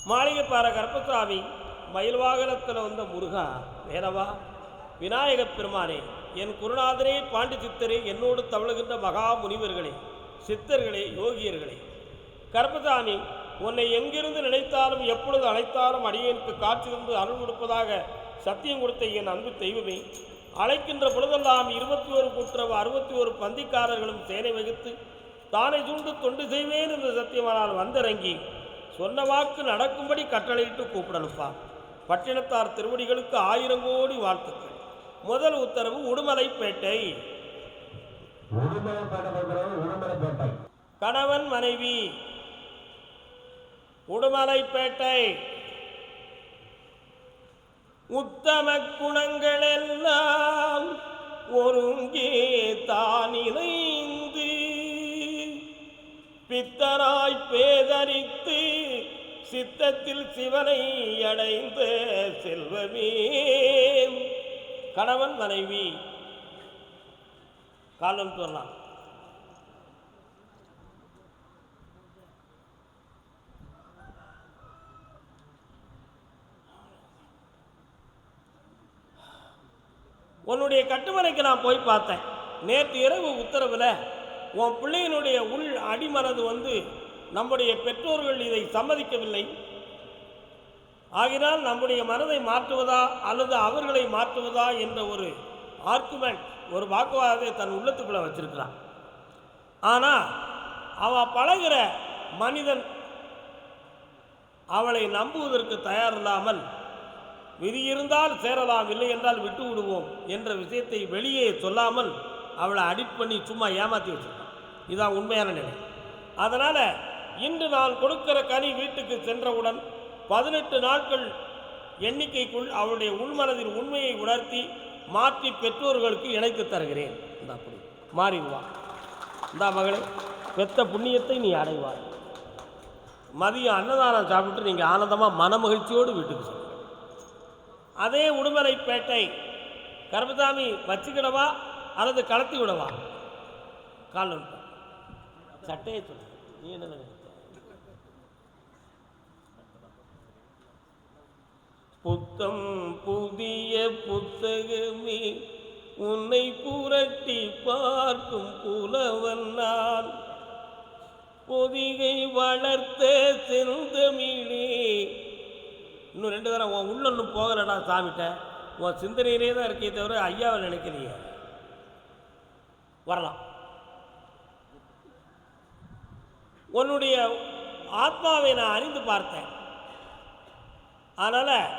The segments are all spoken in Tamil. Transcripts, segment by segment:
மாளிகைப்பாறை கருப்பசாமி மயில் வாகனத்தில் வந்த முருகா வேறவா விநாயகப் பெருமானே, என் குருநாதரே, பாண்டி சித்தரே, என்னோடு தவழுகின்ற மகா முனிவர்களே, சித்தர்களே, யோகியர்களே, கருப்பசாமி உன்னை எங்கிருந்து நினைத்தாலும் எப்பொழுது அழைத்தாலும் அடியேனுக்கு காட்சி தந்து அருள் கொடுப்பதாக சத்தியம் கொடுத்த என் அன்பு தெய்வமே, அழைக்கின்ற பொழுதெல்லாம் 21 கூட்டுறவு 61 பந்திக்காரர்களும் சேனை வகித்து தானே சூண்டு தொண்டு செய்வேன் என்று சத்தியமானால் வந்திறங்கி சொன்ன வாக்கு நடக்கும்படி கட்டளையிட்டு கூப்பிடணுப்பா. பட்டினத்தார் திருவடிகளுக்கு 1000 கோடி வாழ்த்துக்கள். முதல் உத்தரவு உடுமலைப்பேட்டை. கணவன் மனைவி உடுமலைப்பேட்டை. உத்தம குணங்கள் எல்லாம் ஒருங்கே தானிலைந்து பித்தராய் பேதரித்து சித்தத்தில் சிவனை அடைந்த செல்வமே. கணவன் மனைவி காலம் சொல்லலாம். உன்னுடைய கட்டுமனைக்கு நான் போய் பார்த்தேன். நேற்று இரவு உத்தரவில் உன் பிள்ளையினுடைய உள் அடிமனது நம்முடைய பெற்றோர்கள் இதை சம்மதிக்கவில்லை. ஆகினால் நம்முடைய மனதை மாற்றுவதா அல்லது அவர்களை மாற்றுவதா என்ற ஒரு ஆர்குமெண்ட், ஒரு வாக்குவாதத்தை தன் உள்ளத்துக்குள்ளே வச்சிருக்கிறான். ஆனால் அவள் பழகிற மனிதன் அவளை நம்புவதற்கு தயாரில்லாமல் விதி இருந்தால் சேரலாம், இல்லை என்றால் விட்டு விடுவோம் என்ற விஷயத்தை வெளியே சொல்லாமல் அவளை அடிட் பண்ணி சும்மா ஏமாற்றி வச்சிருக்கான். இதுதான் உண்மையான நிலை. அதனால் இன்று நான் கொடுக்கிற கனி வீட்டுக்கு சென்றவுடன் 18 நாட்கள் எண்ணிக்கைக்குள் அவளுடைய உள்மனதின் உண்மையை உணர்த்தி மாற்றி பெற்றோர்களுக்கு இணைத்து தருகிறேன். இந்த அப்படி மாறிடுவா. இந்த மகளே, பெத்த புண்ணியத்தை நீ அடைவாய். மதியம் அன்னதானம் சாப்பிட்டு நீங்கள் ஆனந்தமாக மனமகிழ்ச்சியோடு வீட்டுக்கு செல்லுங்கள். அதே உடுமலைப்பேட்டை கருப்பசாமி வச்சுக்கிடவா அல்லது கலத்தி விடவா? கால் சட்டையை சொல்லு. நீ என்ன நினைத்த? புத்தம் புதிய புத்தகமே உன்னை புரட்டி பார்க்கும் புலவன் நான், பொதிகை வளர்த்த செந்தமிழே. இன்னும் 2 தரம் உன் உள்ள இன்னும் போகலடா சாமிட்ட. உன் சிந்தனையிலே தான் இருக்கே தவிர ஐயாவை நினைக்கிறீங்க. வரலாம். உன்னுடைய ஆத்மாவை நான் அறிந்து பார்த்தேன். அதனால்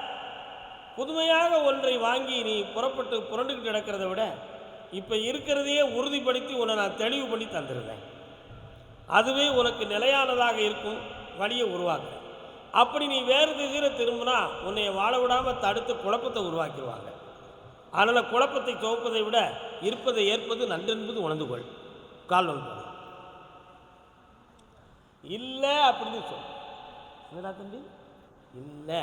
புதுமையாக ஒன்றை வாங்கி நீ புறப்பட்டு புரண்டுக்கிட்டு கிடக்கிறத விட இப்போ இருக்கிறதையே உறுதிப்படுத்தி உன்னை நான் தெளிவு பண்ணி தந்துருந்தேன். அதுவே உனக்கு நிலையானதாக இருக்கும் வழியை உருவாக்குறேன். அப்படி நீ வேறு திசையில் திரும்பினா உன்னை வாழ விடாமல் தடுத்து குழப்பத்தை உருவாக்கிடுவாங்க. அதனால் குழப்பத்தை துவப்பதை விட இருப்பதை ஏற்பது நன்றென்பது உணர்ந்து கொள். கால் ஒன்று இல்லை அப்படின்னு சொல். என்னடா தம்பி இல்லை,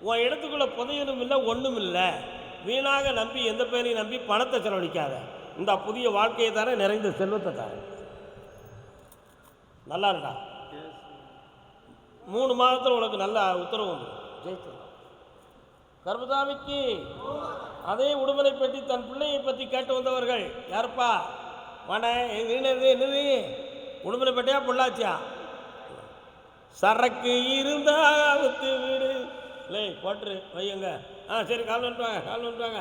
உன் இடத்துக்குள்ளே புதையலும் இல்லை, ஒன்றும் இல்லை. வீணாக நம்பி எந்த பேரையும் நம்பி பணத்தை செலவழிக்காத. இந்த புதிய வாழ்க்கையை தானே, நிறைந்த செல்வத்தை தானே. நல்லா இருக்கா? 3 மாதத்தில் உனக்கு நல்ல உத்தரவு உண்டு. ஜெயிச்சு கருப்பசாமிக்கு அதே உடுமலைப்பட்டி தன் பிள்ளையை பற்றி கேட்டு வந்தவர்கள் யாருப்பா? வாடா, என்னது உடுமலைப்பட்டியா பொள்ளாச்சியா? சரக்கு இருந்தா வித்து வீடு இல்லை போட்டுரு வையுங்க. சரி, கால் வந்துட்டாங்க.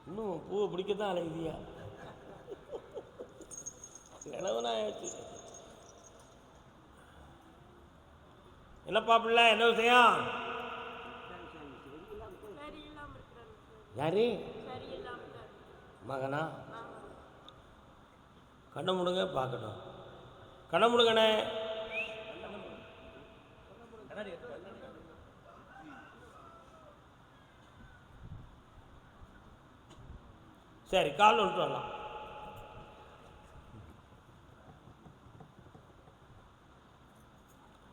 இன்னும் பூவை பிடிக்கத்தான் அலையுதியா? இளவனாயாச்சு. என்னப்பா பிள்ளை, என்ன விஷயம்? யாரு மகனா? கண்ணை முடுங்க பார்க்கட்டும். கண்ணை முடுங்கண்ணே. சரி, கால் வந்துட்டு வரலாம்.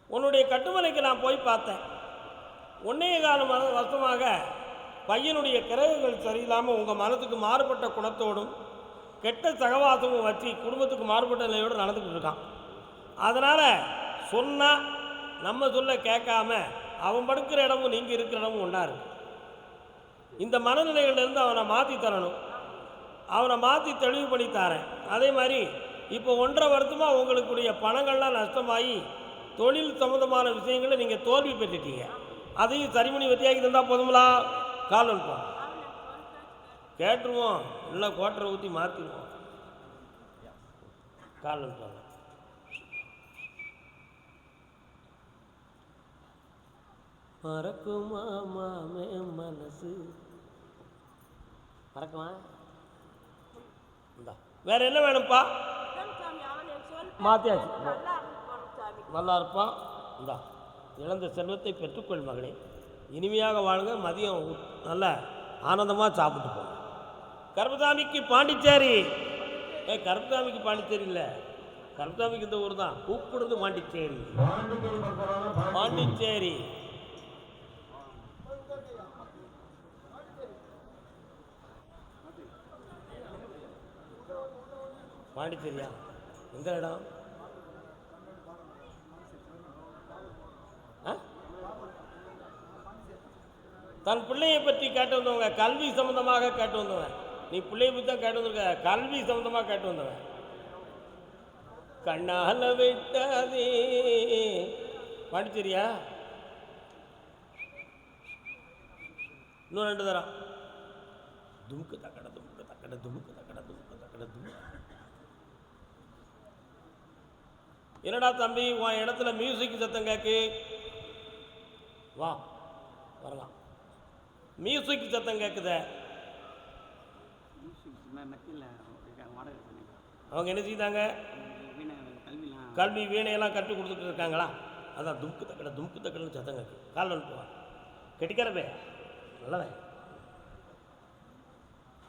உன்னுடைய கட்டுமனைக்கு நான் போய் பார்த்தேன். 1.25 வருஷமாக பையனுடைய கிரகங்கள் சரியில்லாமல் உங்கள் மனத்துக்கு மாறுபட்ட குணத்தோடும் கெட்ட சகவாசமும் வச்சு குடும்பத்துக்கு மாறுபட்ட நிலையோடு நடந்துக்கிட்டு இருக்கான். அதனால் சொன்னால் நம்ம சொல்ல கேட்காம அவன் படுக்கிற இடமும் நீங்கள் இருக்கிற இடமும் ஒன்றா இருக்கு. இந்த மனநிலைகள்லேருந்து அவனை மாற்றி தரணும், அவனை மாற்றி தெளிவு பண்ணி தரேன். அதே மாதிரி இப்போ 1.5 வருஷமாக உங்களுக்குரிய பணங்கள்லாம் நஷ்டமாகி தொழில் சம்மந்தமான விஷயங்களை நீங்கள் தோல்வி பெற்றுட்டீங்க. அதையும் சரி பண்ணி வெற்றியாக்கி தந்தால் போதுங்களா? கால் அனுப்போம், கேட்டுருவோம், இல்லை கோட்டரை ஊற்றி மாற்றிடுவோம். கால் அனுப்புவாங்க. மறக்குமா மாமே மனசு மறக்குமா? இந்தா வேற என்ன வேணும்ப்பா? மாத்தியாச்சு, நல்லா இருப்பான். இந்தா இழந்த செல்வத்தை பெற்றுக்கொள் மகளே, இனிமையாக வாழுங்க, மதியம் நல்ல ஆனந்தமாக சாப்பிட்டு போங்க. கருப்பசாமிக்கு பாண்டிச்சேரி. கருப்பசாமிக்கு பாண்டிச்சேரி இல்லை, கருப்பசாமிக்கு இந்த ஊர் தான் கூப்பிடுறது பாண்டிச்சேரி. பாண்டிச்சேரி பாண்டிச்சேரியா? எந்த இடம்? தன் பிள்ளையை பற்றி கேட்டு வந்தவங்க, கல்வி சம்பந்தமாக கேட்டு வந்தவன். நீ பிள்ளையை பற்றி தான் கேட்டு வந்திருக்க, கல்வி சம்பந்தமாக கேட்டு வந்தவன். கண்ணால விட்டாதே. பாண்டிச்சேரியா? இன்னும் 2 தரம். துமுக்கு தக்கட துமுக்கு தக்கட துமுக்கு தக்கட துமுக்கு தக்கட துமுக்கு. என்னடா தம்பி உன் இடத்துல மியூசிக் சத்தம் கேட்கு, வா வரலாம். மியூசிக் சத்தம் கேட்குத. அவங்க என்ன செய்தாங்க? கல்வி வீணையெல்லாம் கற்றுக் கொடுத்துட்டு இருக்காங்களா? அதான் துமுக்கு தக்கட துமுக்கு தக்கடன்னு சத்தம் கேட்கு. கால் அனுப்புவான். கெட்டிக்கிறவே நல்லவன்,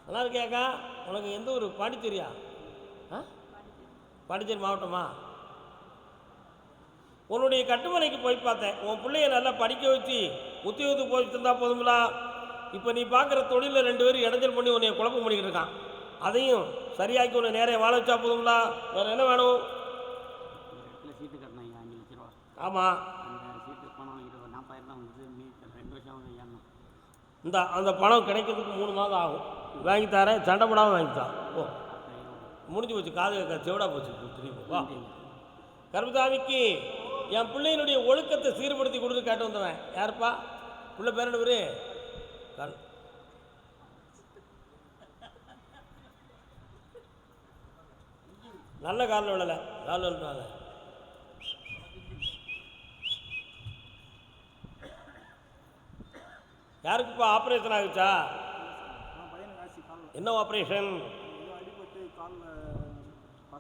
நல்லா இருக்கியாக்கா? உனக்கு எந்த ஊர்? பாண்டிச்சேரியா? பாண்டிச்சேரி மாவட்டமா? உன்னுடைய கட்டுமனைக்கு போய் பார்த்தேன். உன் பிள்ளைய நல்லா படிக்க வச்சு உத்தியோகத்துக்கு போய் தந்தா போதுங்களா? இப்போ நீ பார்க்குற தொழிலில் 2 பேரும் இடைஞ்சல் பண்ணி உன்னை குழப்பம் பண்ணிக்கிட்டு இருக்கான். அதையும் சரியாக்கி உன்னை நேரே வாழ வச்சா போதுங்களா? வேறு என்ன வேணும்? சீட்டு கட்டினேன் 5 லட்ச ரூபா. ஆமாம், அந்த சீட்டு பணம் 40,000 தான் வந்து 2 வருஷம் ஏறணும். அந்த பணம் கிடைக்கிறதுக்கு 3 மாதம் ஆகும். வாங்கி தரேன், சண்டை போடாமல் வாங்கித்தான். ஓ முடிஞ்சு போச்சு, காது செவிடா போச்சு. திரும்பி வா. கருப்பசாமிக்கு என் பிள்ளையினுடைய ஒழுக்கத்தை சீர்படுத்தி கொடுத்து கேட்டு வந்தவன். யாருப்பா பிள்ளை? பேர் என்ன பேரு? நல்ல காலில் விழலை, காலில் விழுறாங்க. யாருக்குப்பா ஆப்ரேஷன் ஆகுச்சா? என்ன ஆப்ரேஷன்?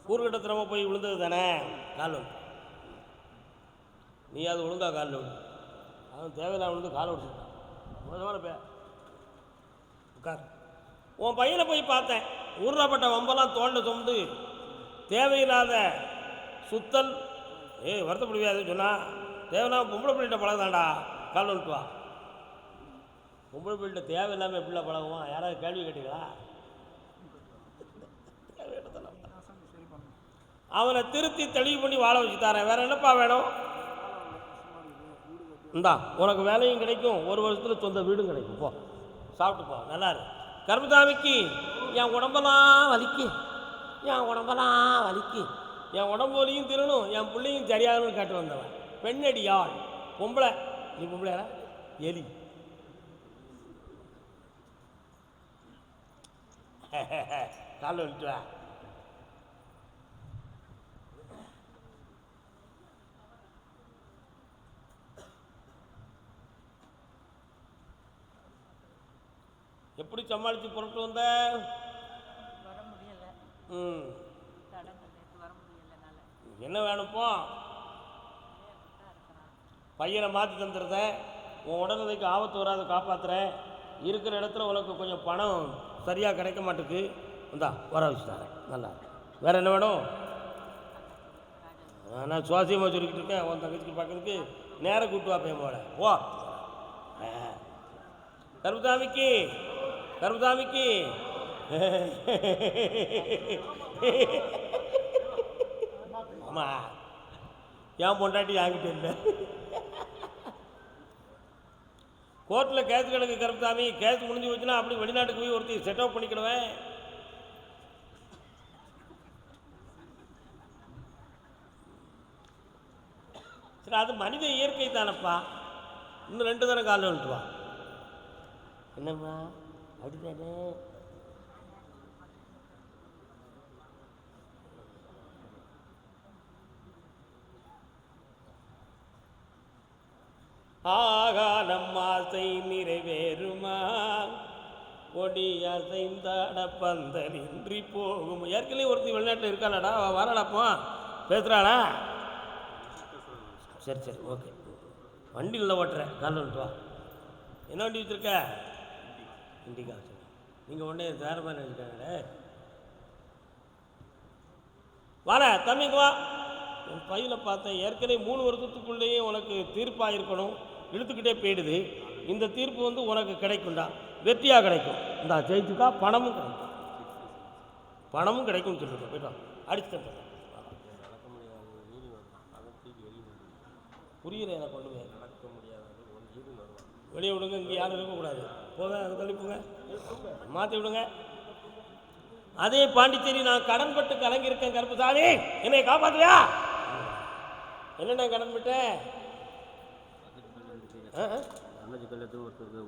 கூறுகட்டத்திரமா போய் விழுந்தது தானே? கால் விழு. நீ அது ஒழுங்கா காலில் விழு. அவன் தேவையில்லாம் விழுந்து காலை விடுச்சுட்டான். மோசமான உட்கார். உன் பையனை போய் பார்த்தேன். ஊர்றப்பட்ட வம்பெல்லாம் தோளில் சுமந்து தேவையில்லாத சுத்தல். வருத்தப்படுவியாதுன்னு சொன்னால் தேவையில்லாம பொம்பளை பிள்ளைகிட்ட பழகுதாண்டா. கால் விழுட்டு வா. பொம்பளை பிள்ளைகிட்ட தேவையில்லாமல் எப்படிலாம் பழகுவான்? யாராவது கேள்வி கேட்டீங்களா? அவனை திருத்தி தெளிவு பண்ணி வாழ வச்சு தரேன். வேற என்னப்பா வேணும்? இந்தா உனக்கு வேலையும் கிடைக்கும், 1 வருஷத்தில் சொந்த வீடும் கிடைக்கும். போ சாப்பிட்டு போ, நல்லா இருக்கு. கருப்பசாமிக்கு என் உடம்பெல்லாம் வலிக்கு, என் உடம்பெல்லாம் வலிக்கு, என் உடம்பு வலியும் திருணும், என் பிள்ளையும் சரியாகணும்னு கேட்டு வந்தவன். பெண்ணடியாள். பொம்பளை. நீ பொம்பளை எலி. காலில் விட்டு வா. எப்படி சமாளித்து புறட்டு வந்த? என்ன வேணுப்போ? பையனை மாற்றி தந்துடுறேன், உன் உடல்நிலைக்கு ஆபத்து வராத காப்பாற்றுறேன். இருக்கிற இடத்துல உனக்கு கொஞ்சம் பணம் சரியாக கிடைக்க மாட்டேக்கு. இந்தா வர வச்சு தரேன். நல்லா. வேறு என்ன வேணும்? நான் சுவாசியமாக சொல்லிக்கிட்டு இருக்கேன். உன் தங்கச்சிக்கு பார்க்கறதுக்கு நேரம் கூட்டு வாப்பேன் போல. ஓ கருப்பசாமிக்கு, கருப்பசாமிக்கு ஆமாம் ஏன் பொண்டாட்டி ஆகிட்டு இல்லை. கோர்ட்டில் கேஸ் கிடக்கு கருப்புசாமி, கேஸ் முடிஞ்சு வச்சுன்னா அப்படி வெளிநாட்டுக்கு போய் ஒருத்தி செட்டப் பண்ணிக்கிடுவேன். சரி, அது மனித இயற்கை தானப்பா. இன்னும் 2 தடவை காலில் விட்டுருவான். என்னம்மா அப்படித்தானே? ஆகா நம்மாசை நிறைவேறுமா, கொடி அசைந்தாட பந்தலின்றி போகும். ஏற்கனவே ஒருத்தி வெளிநாட்டில் இருக்காளாடா, வரடாப்போ பேசுகிறாளா? சரி சரி ஓகே. வண்டியில் ஓட்டுறேன், காலில் விட்டு வா. என்ன வண்டி வச்சுருக்க? இண்டிகா வச்சுருக்கேன். நீங்கள் ஒன்றே வேறு மாதிரி நினச்சிட்டாங்களே. வாடா தம்பிங்க வா. என் பையில் பார்த்தேன், ஏற்கனவே 3 வருஷத்துக்குள்ளேயே உனக்கு தீர்ப்பாக இருக்கணும், இழுத்துக்கிட்டே போயிடுது. இந்த தீர்ப்பு வந்து உனக்கு கிடைக்கும்டா, வெற்றியாக கிடைக்கும். இந்தா ஜெயிச்சுக்கா, பணமும் கிடைக்கும். பணமும் கிடைக்கும்னு சொல்லிட்டு போய்ட்டோம். அடிச்சுட்டேன். புரியல எனக்கு ஒன்றுமே. நடக்க முடியாது, வெளியே விடுங்க, இங்கே யாரும் இருக்கக்கூடாது. போங்க, அங்கே தள்ளி போங்க, மாற்றி விடுங்க. அதே பாண்டிச்சேரி நான் கடன்பட்டு கலங்கியிருக்கேன் கருப்புசாமி, என்னை காப்பாற்றுவியா? என்னென்ன கடன் விட்டேன்?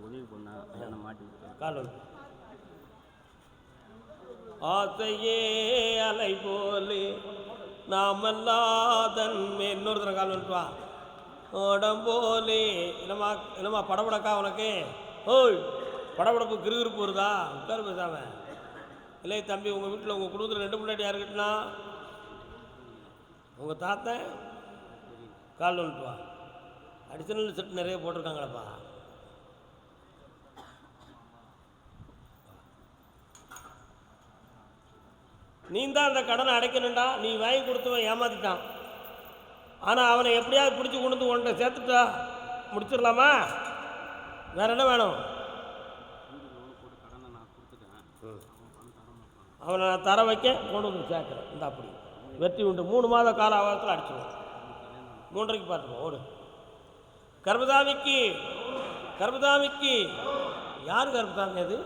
உதவி பண்ண மாட்டி காலம் ஆசையே அலை போலே நாமல்லாதன் இன்னொருத்தர கால் வந்துட்டுவா உடம்போலே. என்னம்மா படபடக்கா உனக்கு? ஓய், படபடப்பு கிருகிருப்பு வருதா? உட்காரு பேசாம. இல்லை தம்பி, உங்கள் வீட்டில் உங்கள் குடும்பத்தில் 2 முன்னாடி யார் கட்டினா? உங்கள் தாத்தன் கால் வந்துட்டுவா. அடிஷனல் செட் நிறைய போட்டிருக்காங்களப்பா. நீ தான் அந்த கடனை அடைக்கணும்டா. நீ வாங்கி கொடுத்தவன் ஏமாத்திட்டான். ஆனால் அவனை எப்படியாவது பிடிச்சி கொண்டு வந்து உன்கிட்ட சேர்த்துட்டா முடிச்சிடலாமா? வேற என்ன வேணும்? அவனை நான் தர வைக்க கொண்டு வந்து சேர்க்குறேன். இந்த அப்படி வெற்றி உண்டு. 3 மாத கால அவகாசத்தில் அடிச்சுடுவோம். 3:30 பார்த்துப்போம். ஓடு. கர்மசாமிக்கு யார் கர்மசாமி அது?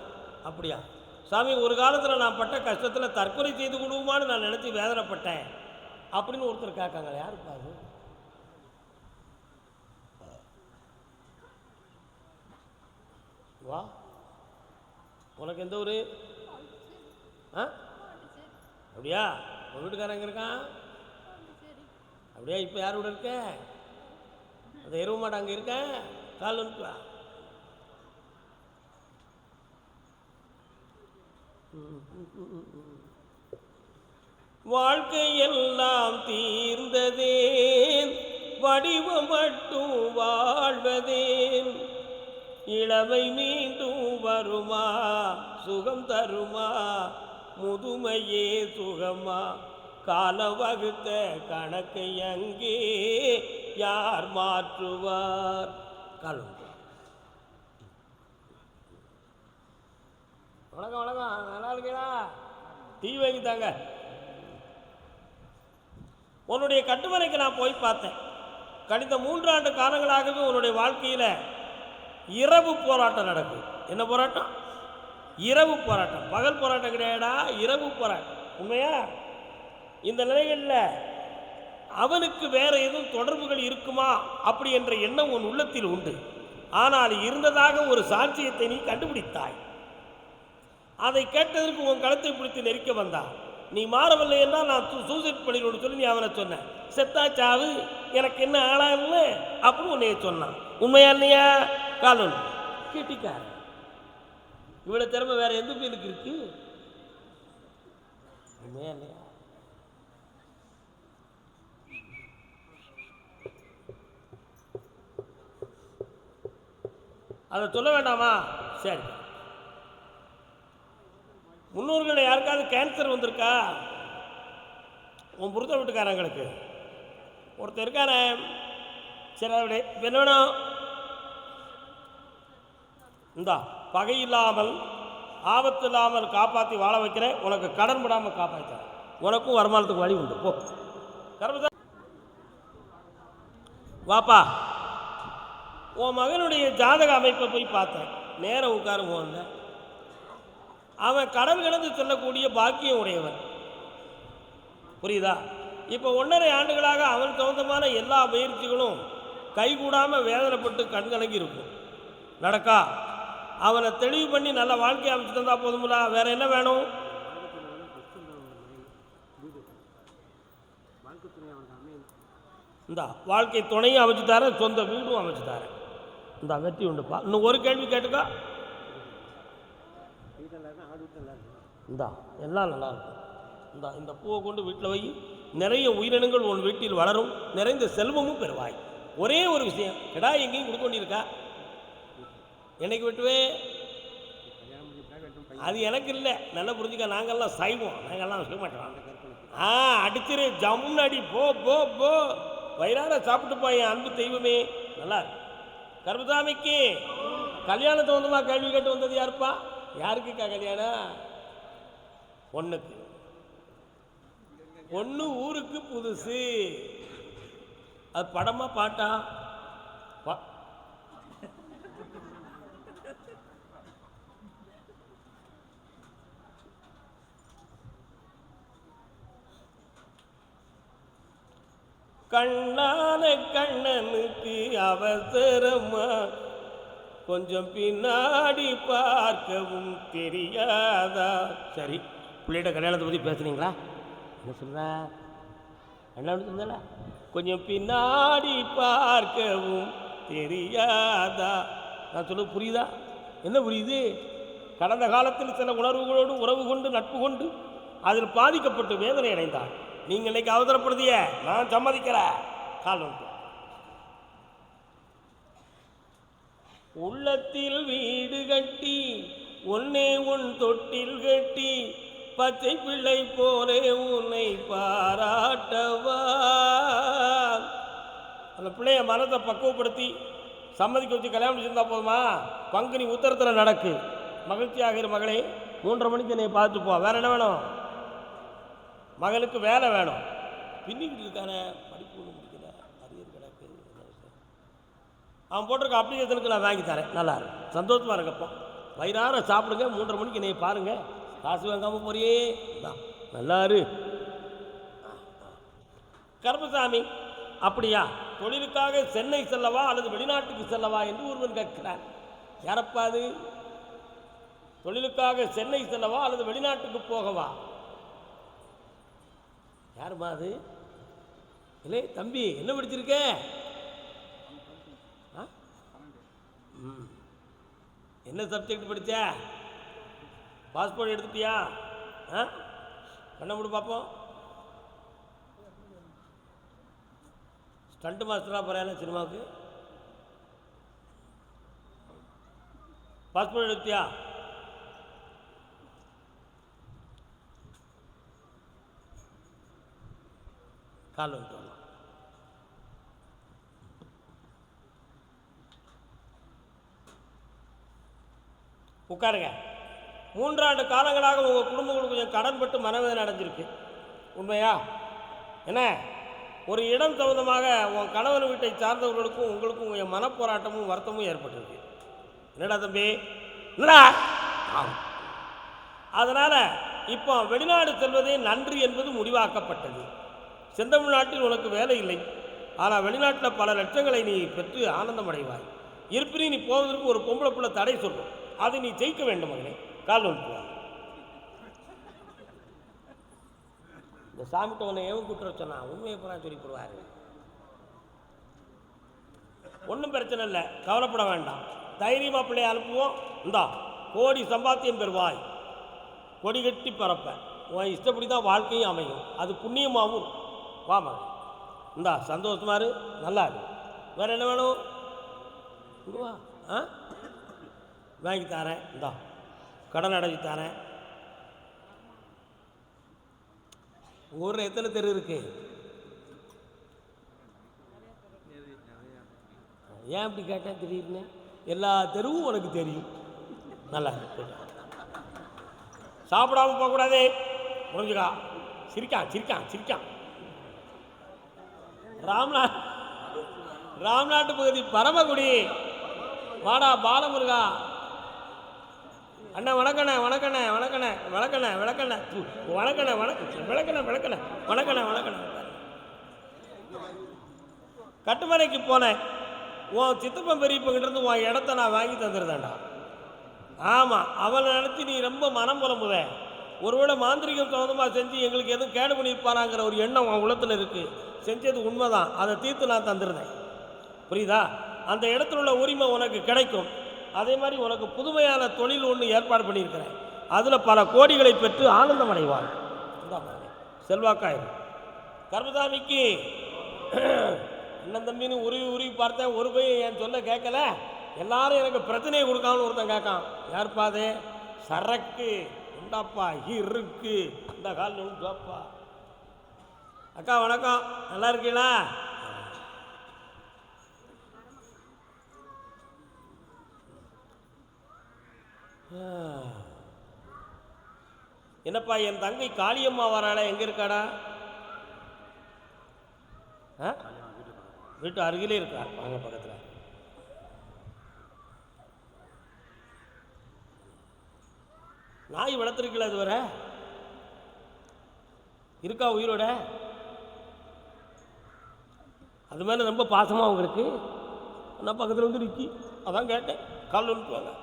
அப்படியா சாமி, ஒரு காலத்தில் நான் பட்ட கஷ்டத்தில் தற்கொலை செய்து கொடுவோமான்னு நான் நினச்சி வேதனைப்பட்டேன் அப்படின்னு ஒருத்தர் கேட்காங்க. யாருப்பா அது? வா, உனக்கு எந்த ஊர்? அப்படியா? உங்கள் வீட்டுக்காரன் எங்கே இருக்கான்? அப்படியா? இப்போ யார் கூட இருக்க? அந்த எருவு மாட்டை அங்கே இருக்கேன். கால் வந்துட்டு வாழ்க்கையெல்லாம் தீர்ந்ததேன், வடிவம் மட்டும் வாழ்வதேன். இளமை மீண்டும் வருமா, சுகம் தருமா, முதுமையே சுகமா, கால வகுத்த கணக்கை அங்கே யார் மாற்றுவார்? காலம். வணக்கம் வணக்கம், நல்லா இருக்கீங்களா? டீ வாங்கித்தாங்க. உன்னுடைய கட்டுமனைக்கு நான் போய் பார்த்தேன். கடந்த 3 ஆண்டு காலங்களாகவே உன்னுடைய வாழ்க்கையில் இரவு போராட்டம் நடக்குது. என்ன போராட்டம்? இரவு போராட்டம். பகல் போராட்டம் கிடையாடா, இரவு போராட்டம். உண்மையா? இந்த நிலைகளில் அவனுக்கு வேற எதுவும் தொடர்புகள் இருக்குமா அப்படி என்ற எண்ணம் உன் உள்ளத்தில் உண்டு. ஆனால் இருந்ததாக ஒரு சாட்சியத்தை நீ கண்டுபிடித்தாய். அதை கேட்டதற்கு உன் கழுத்தை பிடித்து நெருக்க வந்தான். நீ மாறவில்லை என்றால் நான் சூசைட் பண்ணிக்கொண்டு சொல்லி நீ அவனை சொன்ன. செத்தாச்சாவு, எனக்கு என்ன ஆளாகல அப்படின்னு உன்னைய சொன்னான். உண்மையா இல்லையா? காலம் கேட்டிக்கார. இவ்வளவு திறமை வேற எந்த பேருக்கு இருக்கு? உண்மையா இல்லையா? அதை சொல்ல வேண்டாமா? சரி, முன்னோர்கள் யாருக்காவது கேன்சர் வந்திருக்கா? உன் புருஷ வீட்டுக்காரங்களுக்கு ஒருத்தர் இருக்கான. சரி, அப்படி என்ன வேணும்? இந்தா, பகை இல்லாமல் ஆபத்து இல்லாமல் காப்பாற்றி வாழ வைக்கிறேன். உனக்கு கடன் படாமல் காப்பாற்ற, உனக்கும் வருமானத்துக்கு வழி உண்டு. போ. கர்மசாமி வாப்பா, உன் மகனுடைய ஜாதக அமைப்பை போய் பார்த்தேன். நேரம் உட்காரும் போன அவன் கடல் கடந்து செல்லக்கூடிய பாக்கியம் உடையவன். புரியுதா? இப்போ 1.5 ஆண்டுகளாக அவன் சொந்தமான எல்லா முயற்சிகளும் கைகூடாமல் வேதனைப்பட்டு கண்கலங்கி இருக்கும். நடக்கா? அவனை தெளிவு பண்ணி நல்ல வாழ்க்கையை அமைச்சு தந்தா போதுங்களா? வேற என்ன வேணும்? இந்த வாழ்க்கை துணையும் அமைச்சு தரேன், சொந்த வீடும் அமைச்சு தரேன். இந்த வெற்றி உண்டுப்பா. இன்னும் ஒரு கேள்வி கேட்டுக்கா. இந்தா எல்லாம் நல்லா இருக்கும். இந்த பூவை கொண்டு வீட்டில் வை. நிறைய உயிரினங்கள் உன் வீட்டில் வளரும், நிறைந்த செல்வமும் பெறுவாய். ஒரே ஒரு விஷயம், கிடா எங்கேயும் கொடுக்க வேண்டியிருக்கா? என்னைக்கு வெட்டுவே? அது எனக்கு இல்லை, நல்லா புரிஞ்சுக்க. நாங்கள்லாம் சைவோம், நாங்கள்லாம் செய்ய மாட்டோம். அடிச்சிரு, ஜம்முன்னு அடி, போ போ போ, வயிறார சாப்பிட்டு போய் அன்பு தெய்வமே. நல்லா கருப்பசாமிக்கு கல்யாணத்தை வந்துமா கேள்வி கேட்டு வந்தது யாருப்பா? யாருக்குக்கா கல்யாணம்? பொண்ணுக்கு. பொண்ணு ஊருக்கு புதுசு. அது படமா பாட்டா? கண்ணான கண்ணனுக்கு அவசரமா, கொஞ்சம் பின்னாடி பார்க்கவும் தெரியாதா? சரி, பிள்ளைகிட்ட கல்யாணத்தை பற்றி பேசுனீங்களா? என்ன சொல்ற? என்ன சொன்னல? கொஞ்சம் பின்னாடி பார்க்கவும் தெரியாதா? நான் சொல்ல புரியுதா? என்ன புரியுது? கடந்த காலத்தில் சில உணர்வுகளோடு உறவு கொண்டு நட்பு கொண்டு அதில் பாதிக்கப்பட்டு வேதனை அடைந்தார். நீங்கள் இன்னைக்கு அவசரப்படுதிய நான் சம்மதிக்கிறேன். கால் வந்து உள்ளத்தில் வீடு கட்டி ஒன்னே உன் தொட்டில் கட்டி பச்சை பிள்ளை போலே உன்னை பாராட்டவா. அந்த பிள்ளைய மனத்தை பக்குவப்படுத்தி சம்மதிக்க வச்சு கல்யாணம் செஞ்சா போதுமா? பங்குனி உத்தரத்தில் நடக்கு. மகிழ்ச்சியாக இரு மகளே. 3:30 மணிக்கு என்னை பார்த்து போ. வேற என்ன வேணும்? மகனுக்கு வேலை வேணும். பின்னிக்கிட்டு இருக்கானே, படிப்பு ஒன்று முடிக்கல, அரியர் கிடக்கு. அவன் போட்டிருக்க அப்ளிகேஷனுக்கு நான் வாங்கி தரேன். நல்லா இருக்கு, சந்தோஷமாக இருக்கப்போ. வயிறார சாப்பிடுங்க. 3:30 மணிக்கு என்னை பாருங்க. காசு வாங்காமல் போறியே தான். நல்லா இரு கருப்பசாமி. அப்படியா? தொழிலுக்காக சென்னை செல்லவா அல்லது வெளிநாட்டுக்கு செல்லவா என்று ஒருவன் கேட்கிறான். யாரப்பா அது? தொழிலுக்காக சென்னை செல்லவா அல்லது வெளிநாட்டுக்கு போகவா? யாருமா அது? இல்லை தம்பி, என்ன படிச்சிருக்க? என்ன சப்ஜெக்ட் படித்த? பாஸ்போர்ட் எடுத்துட்டியா? பண்ண முடி பார்ப்போம். ஸ்டண்ட் மாஸ்டராக போகிறாங்க சினிமாவுக்கு. பாஸ்போர்ட் எடுத்தியா? கால் வந்துட்டு வரலாம். உட்காருங்க. 3 ஆண்டு காலங்களாக உங்கள் குடும்பங்களுக்கு கொஞ்சம் கடன் பட்டு மனவேதனை அடைஞ்சிருக்கு. உண்மையா? என்ன, ஒரு இடம் சம்பந்தமாக உன் கணவன் வீட்டை சார்ந்தவர்களுக்கும் உங்களுக்கும் கொஞ்சம் மனப்போராட்டமும் வருத்தமும் ஏற்பட்டிருக்கு. என்னடா தம்பி? என்னடா? அதனால் இப்போ வெளிநாடு செல்வதே நன்றி என்பது முடிவாக்கப்பட்டது. செந்தமிழ்நாட்டில் உனக்கு வேலை இல்லை, ஆனால் வெளிநாட்டில் பல லட்சங்களை நீ பெற்று ஆனந்தம் அடைவாய். இருப்பினும் நீ போவதற்கு ஒரு பொம்பளை பிள்ளை தடை சொல்லும். அதை நீ ஜெயிக்க வேண்டும் மகனே. கால் வந்துட்டு இந்த சாமிட்ட உன்னை ஏன் கூட்டுற சொன்னா உண்மையை போனால் சொல்லி போடுவார். ஒன்றும் பிரச்சனை இல்லை, கவலைப்பட வேண்டாம். தைரியமாக பிள்ளையை அனுப்புவோம். இந்தா கோடி சம்பாத்தியம் பெறுவாய், கொடி கட்டி பறப்ப. உன் இஷ்டப்படி தான் வாழ்க்கையும் அமையும், அது புண்ணியமாகவும். வாமா, இந்தா சந்தோஷமா இரு, நல்லா இரு. வேறு என்ன வேணும்? இங்கே வா. வாங்கி தரேன். இந்தா கடன் அடைஞ்சி தரேன். ஊரில் எத்தனை தெரு இருக்கு? ஏன் இப்படி கேட்டேன் திடீர்னு? எல்லா தெருவும் உனக்கு தெரியும். நல்லா இருக்கு. சாப்பிடாம போகக்கூடாது, புரிஞ்சுக்கா? சிரிக்கான் சிரிக்கான் சிரிக்கான். ராம்நாட்டு பகுதி பரமக்குடி. வாடா பாலமுருகா. அண்ணா வணக்கண்ணே வணக்கண்ணே வணக்கண்ணே வணக்கண்ணே விளக்கண்ணே வணக்கண்ணே விளக்கண்ணே விளக்கண்ணே வணக்கண்ணே வணக்கண்ணே. கட்டுமனைக்கு போனேன். உன் சித்தப்பன் பெரியப்பங்கிட்ட உன் இடத்த நான் வாங்கி தந்துருந்தேன்டா. ஆமாம், அவளை நினச்சி நீ ரொம்ப மனம் புலம்புத. ஒருவேளை மாந்திரிகம் சம்மந்தமாக செஞ்சு எங்களுக்கு எதுவும் கேடு பண்ணியிருப்பாராங்கிற ஒரு எண்ணம் உன் உள்ளத்தில் இருக்குது. செஞ்சது உண்மைதான், அதை தீர்த்து நான் தந்துருந்தேன். புரியுதா? அந்த இடத்துல உள்ள உரிமை உனக்கு கிடைக்கும். அதே மாதிரி உனக்கு புதுமையான தொழில் ஒன்று ஏற்பாடு பண்ணியிருக்கிறேன். அதில் பல கோடிகளை பெற்று ஆனந்தம் அடைவார். செல்வாக்காயிரும். கர்மசாமிக்கு அண்ணன் தம்பின்னு உருவி பார்த்தேன். ஒரு பையன் என் சொல்ல கேட்கல. எல்லாரும் எனக்கு பிரச்சனையை கொடுக்காமனு ஒருத்தன் கேட்கான். யாருப்பா அது? சரக்கு உண்டாப்பா இருக்கு இந்த காலில் உண்டாப்பா. அக்கா வணக்கம், நல்லா இருக்கீங்களா? என்னப்பா என் தங்கை காளியம்மா வராள, எங்கே இருக்காடா? வீட்டு அருகிலே இருக்கா. வாங்க பக்கத்தில். நாய் வளர்த்துருக்கல அது வர இருக்கா உயிரோட? அது மேலே ரொம்ப பாசமாக அவங்களுக்கு. நான் பக்கத்தில் வந்து நிற்கி அதான் கேட்டேன். கால் வந்துட்டுவாங்க.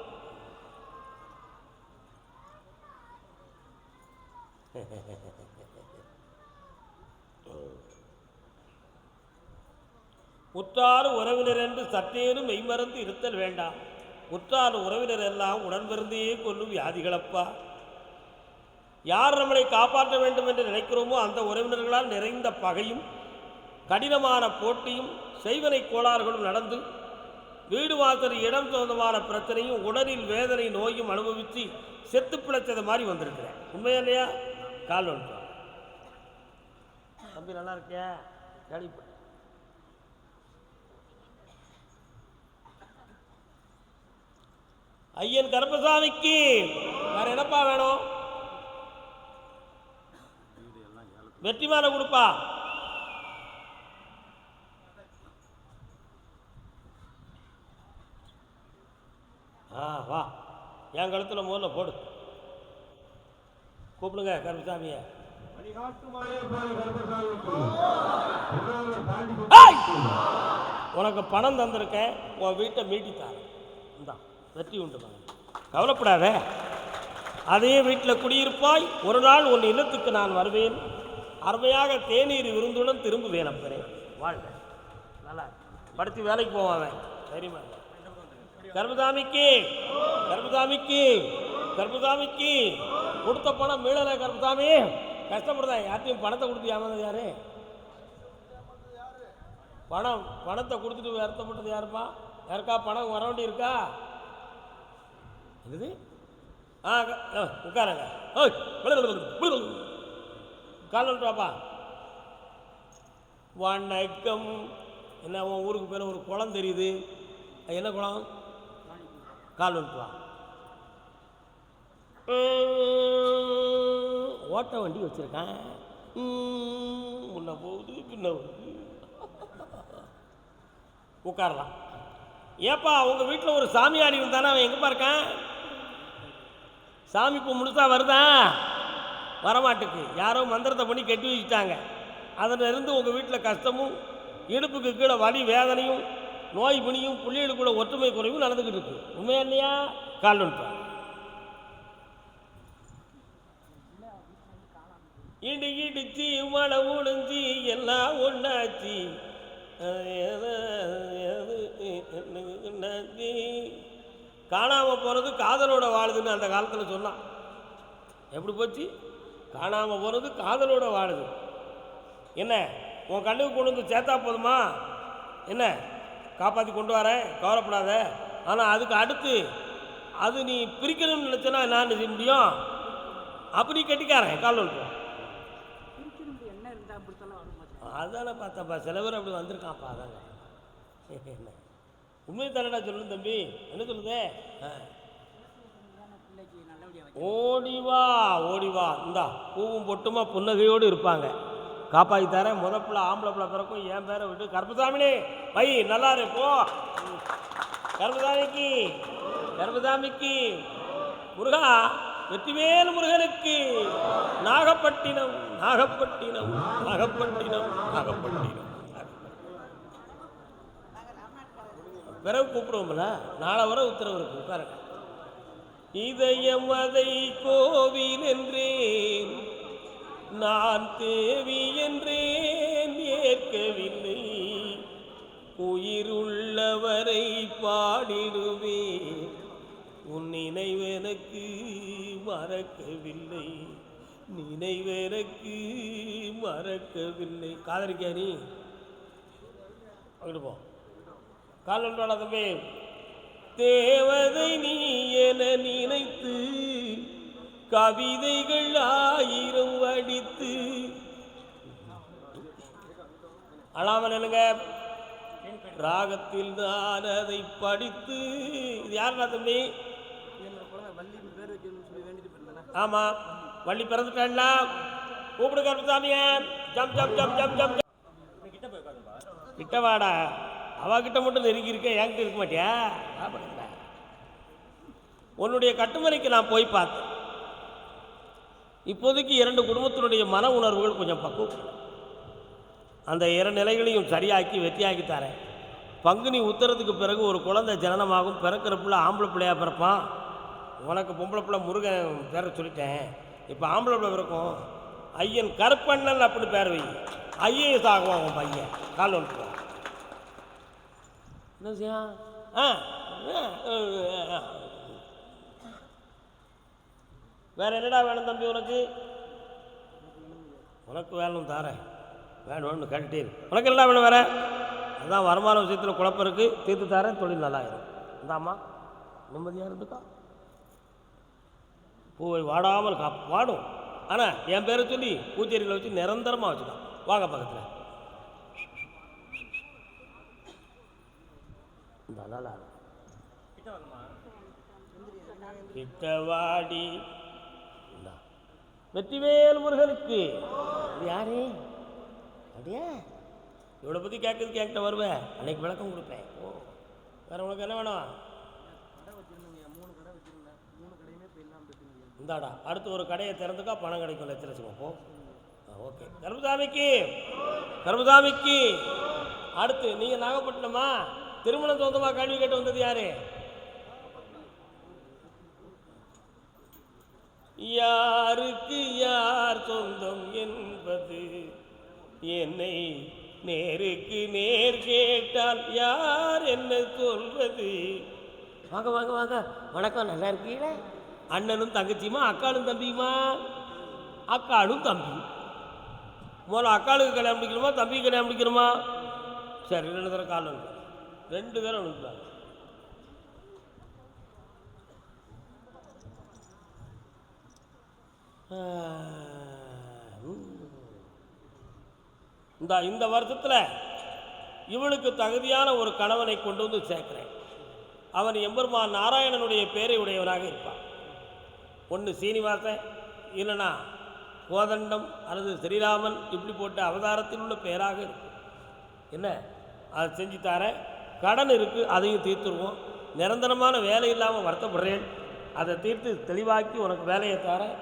உற்றார் உறவினர் என்று சற்றேனும் மெய்மறந்து இருத்தல் வேண்டாம். உற்றார் உறவினர் எல்லாம் உடன்பிறந்தே கொள்ளும் வியாதிகளப்பா. யார் நம்மளை காப்பாற்ற வேண்டும் என்று நினைக்கிறோமோ அந்த உறவினர்களால் நிறைந்த பகையும் கடினமான போட்டியும் செய்வனை கோளாறுகளும் நடந்து வீடு வாசல் இடம் சொந்தமான பிரச்சனையும் உடலில் வேதனை நோயும் அனுபவித்து செத்து பிழைச்சது மாதிரி வந்திருக்கிறேன். உண்மையா இல்லையா? கால் வந்துட்டோம். தம்பி நல்லா இருக்கியா? கழிப்பு ஐயன் கருப்பசாமிக்கு வேற என்னப்பா வேணும்? வெற்றி மேல கொடுப்பா. வா, என் கழுத்துல முதல்ல போடு. கூப்பிடுங்க கருப்பசாமிய. உனக்கு பணம் தந்திருக்கேன், உன் வீட்டை மீட்டித்தார. இந்தா வெற்றி உண்டு, கவலைப்படாத. அதே வீட்டில் குடியிருப்பாய். ஒரு நாள் உன் இல்லத்துக்கு நான் வருவேன். அருமையாக தேநீர் விருந்துடன் திரும்புவேன். அப்பறே வாழ்க. நல்லா படுத்து வேலைக்கு போவான் தெரியுமா? கருப்பசாமிக்கு கருப்பசாமிக்கு கருப்பசாமிக்கு கொடுத்த பணம் மீளலை. கருப்பசாமி கஷ்டப்படுதான். யார்ட்டையும் பணத்தை கொடுத்து ஏமாந்தது யாரு? பணத்தை கொடுத்துட்டு வருத்தப்பட்டது யாருப்பா? யாருக்கா பணம் வர வேண்டி இருக்கா? என்னது? உட்காருங்க. கால் வந்துட்டாப்பா. வணக்கம். என்ன உன் ஊருக்கு பேர் ஒரு குளம் தெரியுது, என்ன குளம்? கால் வந்துட்டுவா. ஓட்ட வண்டி வச்சிருக்கேன். முன்ன போகுது பின்ன வருது. உட்காரலாம். ஏப்பா உங்கள் வீட்டில் ஒரு சாமியாடி இருந்தானே, அவன் எங்கேப்பா இருக்கான்? சாமி இப்போ முழுசாக வருதான்? வரமாட்டுக்கு. யாரோ மந்திரத்தை பண்ணி கட்டி வச்சுட்டாங்க. அதிலிருந்து உங்கள் வீட்டில் கஷ்டமும் இடுப்புக்கு கீழே வலி வேதனையும் நோய் பிணியும் பிள்ளைகளுக்குள்ள ஒற்றுமை குறைவும் நடந்துக்கிட்டு இருக்கு. உண்மையா இல்லையா? கால் வந்துட்டான். இடி இடிச்சு மழை ஒழிஞ்சி எல்லாம் ஒன்றாச்சு. காணாமல் போகிறது காதலோட வாழுதுன்னு அந்த காலத்தில் சொன்னான். எப்படி போச்சு? காணாமல் போகிறது காதலோட வாழுது. என்ன உன் கண்ணுக்கு கொண்டு வந்து சேர்த்தா போதுமா? என்ன காப்பாற்றி கொண்டு வரேன், கவலைப்படாத. ஆனால் அதுக்கு அடுத்து அது நீ பிரிக்கணும்னு நினச்சனா நான் செய்ய முடியும்? அப்படி கட்டிக்காரன் கால் வந்துடும். அதானே பார்த்தாப்பா, சில பேர் அப்படி வந்திருக்கான்ப்பா. அதாங்க என்ன உண்மை தானடா சொல்லணும் தம்பி. என்ன சொல்லுதே? ஓடிவா ஓடிவா. இந்தா பூவும் பொட்டுமா புன்னகையோடு இருப்பாங்க. காப்பாற்றி தரேன். பிள்ளை ஆம்பளை பிள்ளை பிறக்கும், என் பேரை விட்டு கருப்பசாமினே வை நல்லா இரு போ. கருப்பசாமிக்கு முருகா, வெற்றிவேல் முருகனுக்கு. நாகப்பட்டினம். பிறகு கூப்பிடுவோம்ல, நாளை வர உத்தரவு இருக்கு, உட்காருங்க. இதயம் அதை கோவில் என்றேன், நான் தேவி என்றேன், ஏற்கவில்லை. உயிருள்ளவரை பாடிடுவேன், உன் நினைவெனக்கு மறக்கவில்லை, காதலிக்கா நீ? அங்கிட்டு போ, கால் ஒன்றாடா தம்பி. தேவதை நீ என நினைத்து கவிதைகள் 1000 வடித்து. அழாமல் என்னங்க, ராகத்தில் தான் அதை படித்து. இது யாருடா தம்பி? ஆமா, வள்ளி பிறந்துட்டா. கூப்பிடு கருப்பசாமிய. ஜம் ஜம் ஜம் ஜம் ஜம். கிட்ட வாடா. அவகிட்ட மட்டும் நெருங்கி இருக்க, என்கிட்ட இருக்க மாட்டியா? உன்னுடைய கட்டுமனைக்கு நான் போய் பார்த்தேன். இப்போதைக்கு 2 குடும்பத்தினுடைய மன உணர்வுகள் கொஞ்சம் பக்குவம். அந்த 2 நிலைகளையும் சரியாக்கி வெற்றியாக்கி தரேன். பங்குனி உத்தரத்துக்கு பிறகு ஒரு குழந்தை ஜனனமாகும். பிறக்கிற பிள்ளை ஆம்பளை பிள்ளையாக பிறப்பான். உனக்கு பொம்பளை பிள்ளை முருகன் பேர சொல்லிட்டேன். இப்போ ஆம்பளை பிள்ளை பிறக்கும். ஐயன் கருப்பண்ணன் அப்படி பேர் வை. ஐஏஎஸ் ஆகுவான் அவன் பையன். கால் ஒன்று என்ன செய்யா? வேற என்னடா வேணும் தம்பி உனக்கு? உனக்கு வேணும் தாரேன். வேணும்னு கேட்டுட்டே இருக்கு. உனக்கு என்னடா வேணும் வேற? அதான் வருமான விஷயத்தில் குழப்பம் இருக்குது, தீர்த்து தாரேன். தொழில் நல்லாயிரும். இந்தாம்மா நிம்மதியாக இருந்துக்கா. பூவை வாடாமல் வாடும். ஆனால் என் பேரை சொல்லி பூச்செடியில் வச்சு நிரந்தரமாக வச்சுக்கலாம். வாங்க பக்கத்தில். நல்லா கிட்டவாடி. வெற்றிவேல் முருகனுக்கு. யாரு அப்படியா? இவளை பற்றி கேட்கறதுக்கு என்கிட்ட வருவேன். அன்னைக்கு விளக்கம் கொடுப்பேன். ஓ, வேற உனக்கு என்ன வேணும்? இந்தாடா, அடுத்து ஒரு கடையை திறந்துக்கா, பணம் கிடைக்கும். லட்சம் போ. ஓகே. கருப்பசாமிக்கு அடுத்து நீங்கள் நாகப்பட்டினமா? திருமணம் சொந்தமாக கல்வி கேட்டு வந்தது யாரு? யாருக்கு யார் சொந்தம் என்பது என்னை நேருக்கு நேர் கேட்டால் யார் என்ன சொல்வது? வாங்க வாங்க வாங்க. வணக்கம், நல்லா இருக்கீங்களே? அண்ணனும் தங்கச்சியுமா? அக்காளும் தம்பியுமா? அக்காளும் தம்பி. முதல்ல அக்காளுக்கு கல்யாணம் முடிக்கணுமா, தம்பிக்கு கல்யாணம் முடிக்கணுமா? சரி, 2 தடவை கால் வந்து 2 பேரும் அனுப்புறாங்க. இந்த வருஷத்தில் இவளுக்கு தகுதியான ஒரு கணவனை கொண்டு வந்து சேர்க்கிறேன். அவன் எம்பெருமான் நாராயணனுடைய பேரை உடையவனாக இருப்பான். ஒன்று சீனிவாசன், இல்லைனா கோதண்டம் அல்லது ஸ்ரீராமன், இப்படி போட்ட அவதாரத்தில் உள்ள பெயராக இருக்கும். என்ன அதை செஞ்சு தரேன். கடன் இருக்குது, அதையும் தீர்த்துருவோம். நிரந்தரமான வேலை இல்லாமல் வருத்தப்படுறேன், அதை தீர்த்து தெளிவாக்கி உனக்கு வேலையை தரேன்,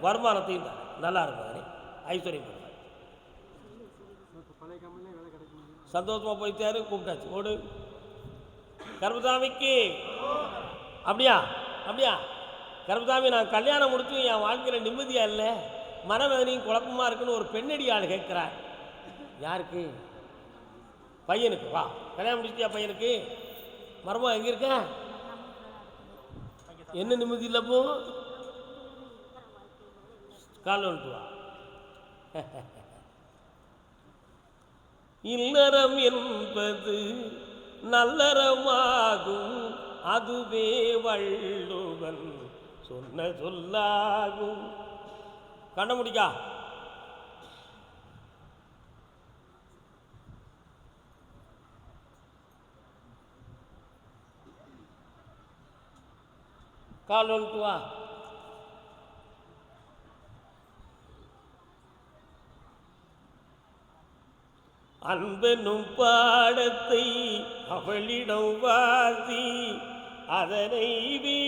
வருமானத்தையும் தரேன். நல்லா இருக்கும், ஐஸ்வர்யம். சந்தோஷமாக போய் சேரு. கூப்பிட்டாச்சு, ஓடு. கருப்பசாமிக்கு. அப்படியா கருப்பசாமி, நான் கல்யாணம் முடிச்சு என் வாழ்க்கையில் நிம்மதியாக இல்லை, மனவேதனையும் குழப்பமாக இருக்குன்னு ஒரு பெண்ணடி ஆள் கேட்குறார். யாருக்கு? பையனுக்கு. வா, கல்யாணம் முடிச்சிட்டியா பையனுக்கு? மரமாக எங்கே இருக்க? என்ன நிம்மதி இல்லை? போ, கால் வந்துட்டு வா. இல்லறம் என்பது நல்லறமாகும், அதுவே வள்ளுவன் சொன்ன சொல்லாகும். கண்ண முடிக்கா. கால் வந்துட்டு வா. அன்பெனும் பாடத்தை அவளிடம் வாசி அதனை விட